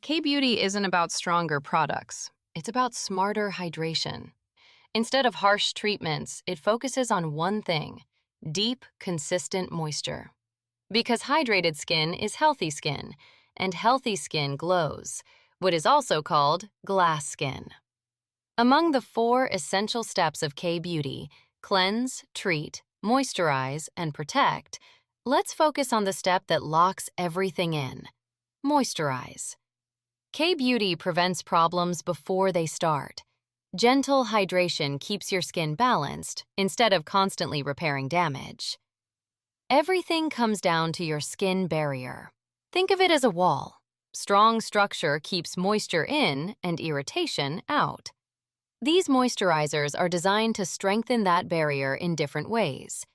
K-beauty isn't about stronger products. It's about smarter hydration. Instead of harsh treatments, it focuses on one thing: deep, consistent moisture. Because hydrated skin is healthy skin, and healthy skin glows, what is also called glass skin. Among the 4 essential steps of K-beauty, cleanse, treat, moisturize, and protect, let's focus on the step that locks everything in: moisturize. K-beauty prevents problems before they start. Gentle hydration keeps your skin balanced instead of constantly repairing damage. Everything comes down to your skin barrier. Think of it as a wall. Strong structure keeps moisture in and irritation out. These moisturizers are designed to strengthen that barrier in different ways.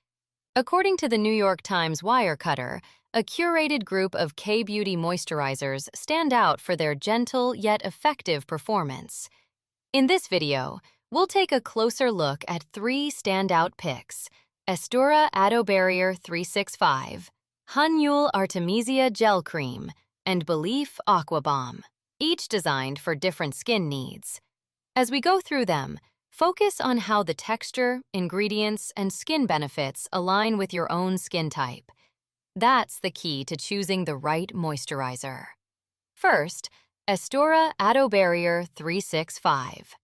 According to the New York Times Wirecutter, a curated group of K-beauty moisturizers stand out for their gentle yet effective performance. In this video, we'll take a closer look at 3 standout picks: Aestura Ado Barrier 365, Hanyul Artemisia Gel Cream, and Belif Aqua Balm, each designed for different skin needs. As we go through them, focus on how the texture, ingredients, and skin benefits align with your own skin type. That's the key to choosing the right moisturizer. First, Aestura Ado Barrier 365,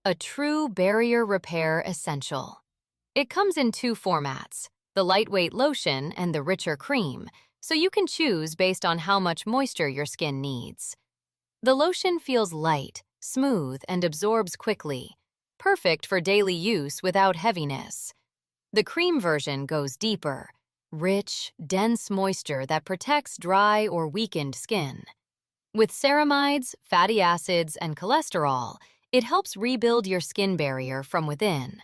a true barrier repair essential. It comes in 2 formats, the lightweight lotion and the richer cream, so you can choose based on how much moisture your skin needs. The lotion feels light, smooth, and absorbs quickly, perfect for daily use without heaviness. The cream version goes deeper, rich, dense moisture that protects dry or weakened skin. With ceramides, fatty acids, and cholesterol, it helps rebuild your skin barrier from within.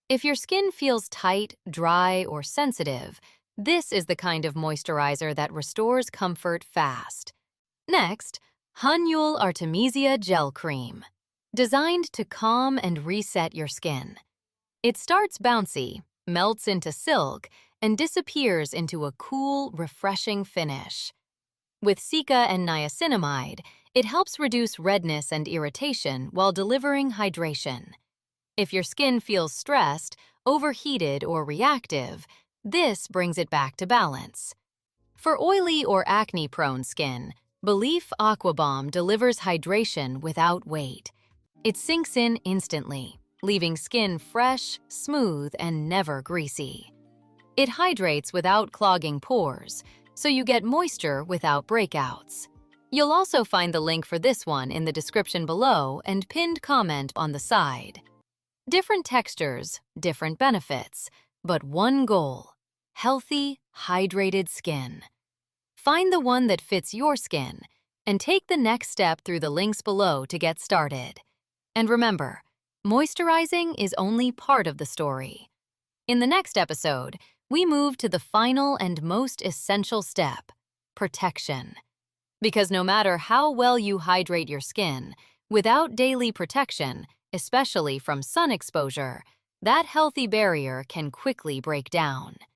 If your skin feels tight, dry, or sensitive, this is the kind of moisturizer that restores comfort fast. Next, Hanyul Artemisia Gel Cream, designed to calm and reset your skin. It starts bouncy, melts into silk, and disappears into a cool, refreshing finish. With cica and niacinamide, it helps reduce redness and irritation while delivering hydration. If your skin feels stressed, overheated, or reactive, this brings it back to balance. For oily or acne-prone skin, Belif Aqua Balm delivers hydration without weight. It sinks in instantly, leaving skin fresh, smooth, and never greasy. It hydrates without clogging pores, so you get moisture without breakouts. You'll also find the link for this one in the description below and pinned comment on the side. Different textures, different benefits, but one goal: healthy, hydrated skin. Find the one that fits your skin and take the next step through the links below to get started. And remember, moisturizing is only part of the story. In the next episode, we move to the final and most essential step: protection. Because no matter how well you hydrate your skin, without daily protection, especially from sun exposure, that healthy barrier can quickly break down.